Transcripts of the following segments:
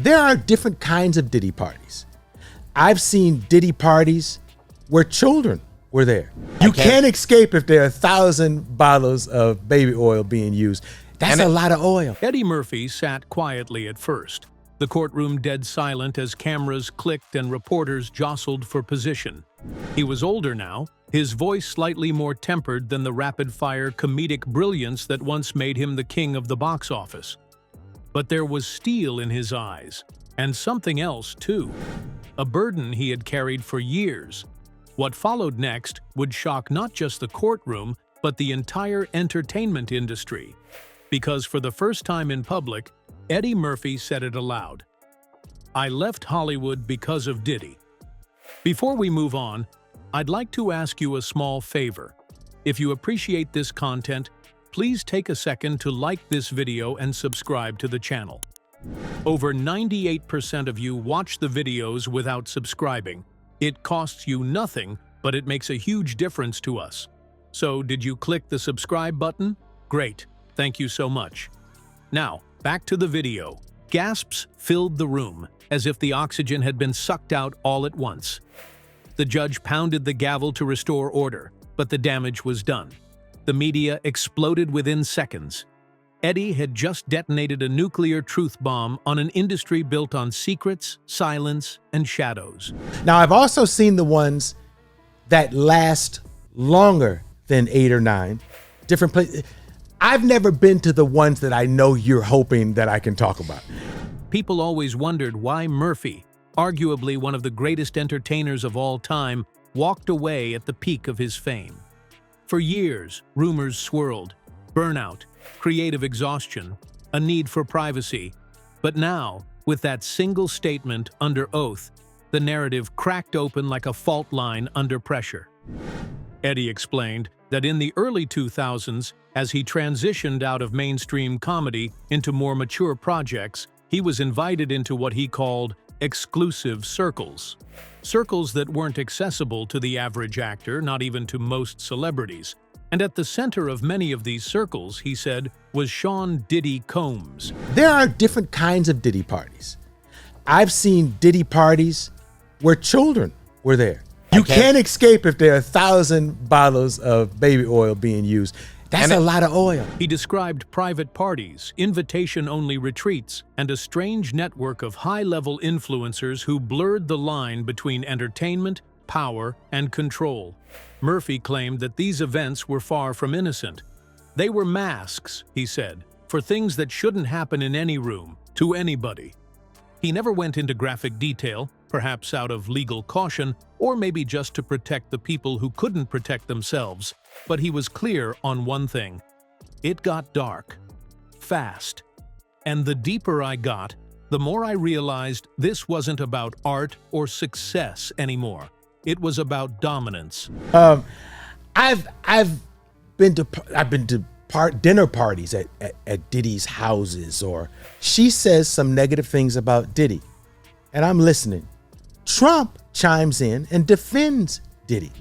There are different kinds of Diddy parties. I've seen Diddy parties where children were there. You can't escape if there are 1,000 bottles of baby oil being used. That's a lot of oil. Eddie Murphy sat quietly at first, the courtroom dead silent as cameras clicked and reporters jostled for position. He was older now, his voice slightly more tempered than the rapid-fire comedic brilliance that once made him the king of the box office. But there was steel in his eyes, and something else too. A burden he had carried for years. What followed next would shock not just the courtroom, but the entire entertainment industry. Because for the first time in public, Eddie Murphy said it aloud. "I left Hollywood because of Diddy." Before we move on, I'd like to ask you a small favor. If you appreciate this content, please take a second to like this video and subscribe to the channel. Over 98% of you watch the videos without subscribing. It costs you nothing, but it makes a huge difference to us. So, did you click the subscribe button? Great, thank you so much. Now, back to the video. Gasps filled the room, as if the oxygen had been sucked out all at once. The judge pounded the gavel to restore order, but the damage was done. The media exploded within seconds. Eddie had just detonated a nuclear truth bomb on an industry built on secrets, silence, and shadows. Now, I've also seen the ones that last longer than 8 or 9. Different places. I've never been to the ones that I know you're hoping that I can talk about. People always wondered why Murphy, arguably one of the greatest entertainers of all time, walked away at the peak of his fame. For years, rumors swirled: burnout, creative exhaustion, a need for privacy. But now, with that single statement under oath, the narrative cracked open like a fault line under pressure. Eddie explained that in the early 2000s, as he transitioned out of mainstream comedy into more mature projects, he was invited into what he called exclusive circles. Circles that weren't accessible to the average actor, not even to most celebrities. And at the center of many of these circles, he said, was Sean "Diddy" Combs. There are different kinds of Diddy parties. I've seen Diddy parties where children were there. You can't escape if there are 1,000 bottles of baby oil being used. That's a lot of oil. He described private parties, invitation-only retreats, and a strange network of high-level influencers who blurred the line between entertainment, power, and control. Murphy claimed that these events were far from innocent. They were masks, he said, for things that shouldn't happen in any room, to anybody. He never went into graphic detail, perhaps out of legal caution, or maybe just to protect the people who couldn't protect themselves. But he was clear on one thing. It got dark. Fast. And the deeper I got, the more I realized this wasn't about art or success anymore. It was about dominance. I've been to dinner parties at Diddy's houses, or she says some negative things about Diddy, and I'm listening. Trump chimes in and defends Diddy.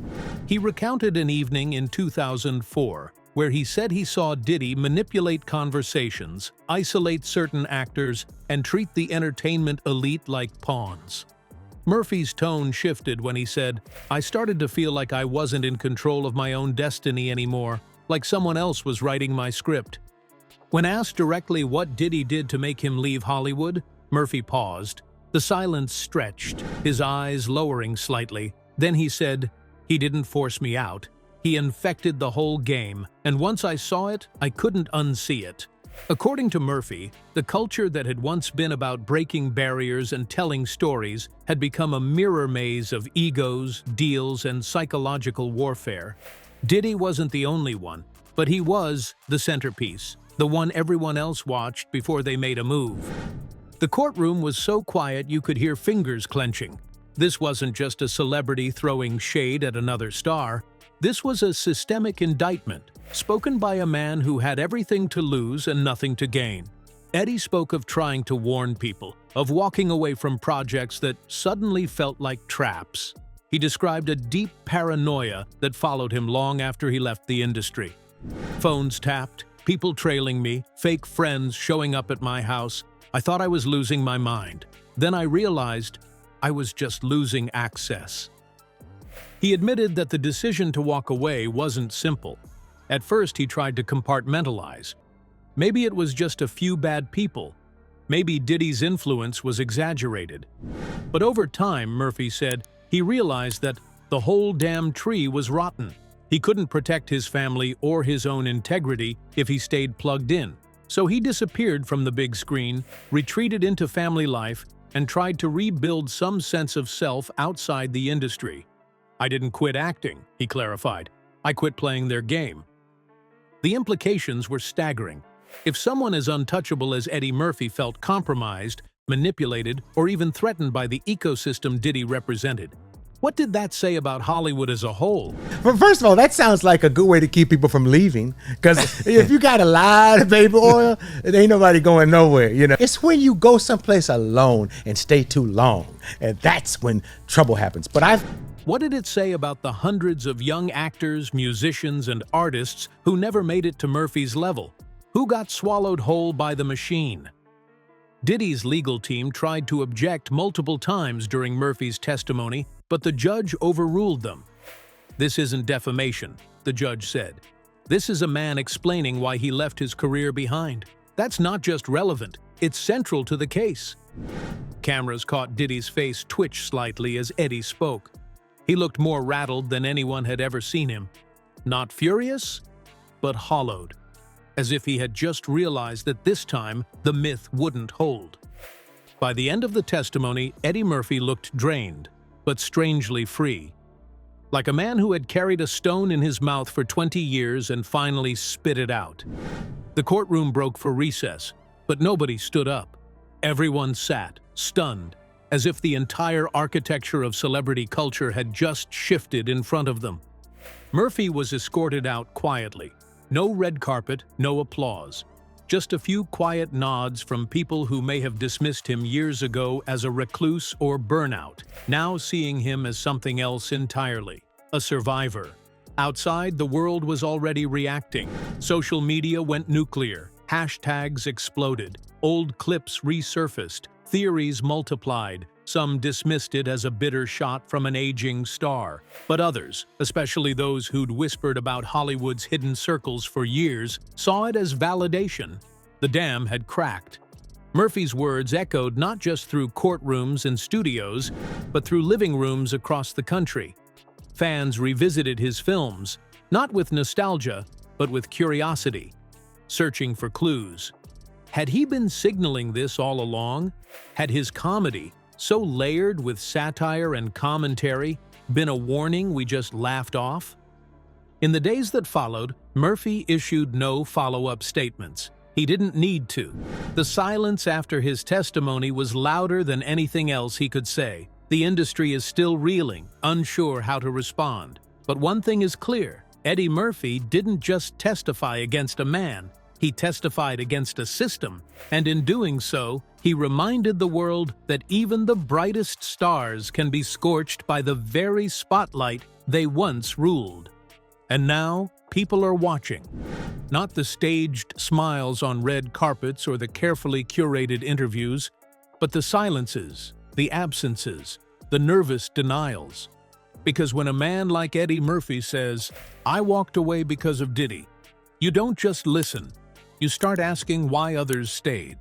He recounted an evening in 2004 where he said he saw Diddy manipulate conversations, isolate certain actors, and treat the entertainment elite like pawns. Murphy's tone shifted when he said, "I started to feel like I wasn't in control of my own destiny anymore, like someone else was writing my script." When asked directly what Diddy did to make him leave Hollywood, Murphy paused. The silence stretched, his eyes lowering slightly. Then he said, "He didn't force me out. He infected the whole game, and once I saw it, I couldn't unsee it." According to Murphy, the culture that had once been about breaking barriers and telling stories had become a mirror maze of egos, deals, and psychological warfare. Diddy wasn't the only one, but he was the centerpiece, the one everyone else watched before they made a move. The courtroom was so quiet you could hear fingers clenching. This wasn't just a celebrity throwing shade at another star. This was a systemic indictment, spoken by a man who had everything to lose and nothing to gain. Eddie spoke of trying to warn people, of walking away from projects that suddenly felt like traps. He described a deep paranoia that followed him long after he left the industry. Phones tapped, people trailing me, fake friends showing up at my house. I thought I was losing my mind. Then I realized I was just losing access. He admitted that the decision to walk away wasn't simple. At first, he tried to compartmentalize. Maybe it was just a few bad people. Maybe Diddy's influence was exaggerated. But over time, Murphy said, he realized that the whole damn tree was rotten. He couldn't protect his family or his own integrity if he stayed plugged in. So he disappeared from the big screen, retreated into family life, and tried to rebuild some sense of self outside the industry. I didn't quit acting, he clarified. I quit playing their game. The implications were staggering. If someone as untouchable as Eddie Murphy felt compromised, manipulated, or even threatened by the ecosystem Diddy represented, what did that say about Hollywood as a whole? But first of all, that sounds like a good way to keep people from leaving. Because if you got a lot of baby oil, there ain't nobody going nowhere, you know. It's when you go someplace alone and stay too long, and that's when trouble happens. What did it say about the hundreds of young actors, musicians, and artists who never made it to Murphy's level? Who got swallowed whole by the machine? Diddy's legal team tried to object multiple times during Murphy's testimony, but the judge overruled them. This isn't defamation, the judge said. This is a man explaining why he left his career behind. That's not just relevant, it's central to the case. Cameras caught Diddy's face twitch slightly as Eddie spoke. He looked more rattled than anyone had ever seen him. Not furious, but hollowed, as if he had just realized that this time the myth wouldn't hold. By the end of the testimony, Eddie Murphy looked drained, but strangely free. Like a man who had carried a stone in his mouth for 20 years and finally spit it out. The courtroom broke for recess, but nobody stood up. Everyone sat, stunned, as if the entire architecture of celebrity culture had just shifted in front of them. Murphy was escorted out quietly. No red carpet, no applause. Just a few quiet nods from people who may have dismissed him years ago as a recluse or burnout, now seeing him as something else entirely, a survivor. Outside, the world was already reacting. Social media went nuclear. Hashtags exploded. Old clips resurfaced. Theories multiplied. Some dismissed it as a bitter shot from an aging star. But others, especially those who'd whispered about Hollywood's hidden circles for years, saw it as validation. The dam had cracked. Murphy's words echoed not just through courtrooms and studios, but through living rooms across the country. Fans revisited his films, not with nostalgia, but with curiosity, searching for clues. Had he been signaling this all along? Had his comedy, so layered with satire and commentary, been a warning we just laughed off? In the days that followed, Murphy issued no follow-up statements. He didn't need to. The silence after his testimony was louder than anything else he could say. The industry is still reeling, unsure how to respond. But one thing is clear: Eddie Murphy didn't just testify against a man, he testified against a system, and in doing so, he reminded the world that even the brightest stars can be scorched by the very spotlight they once ruled. And now, people are watching. Not the staged smiles on red carpets or the carefully curated interviews, but the silences, the absences, the nervous denials. Because when a man like Eddie Murphy says, "I walked away because of Diddy," you don't just listen. You start asking why others stayed.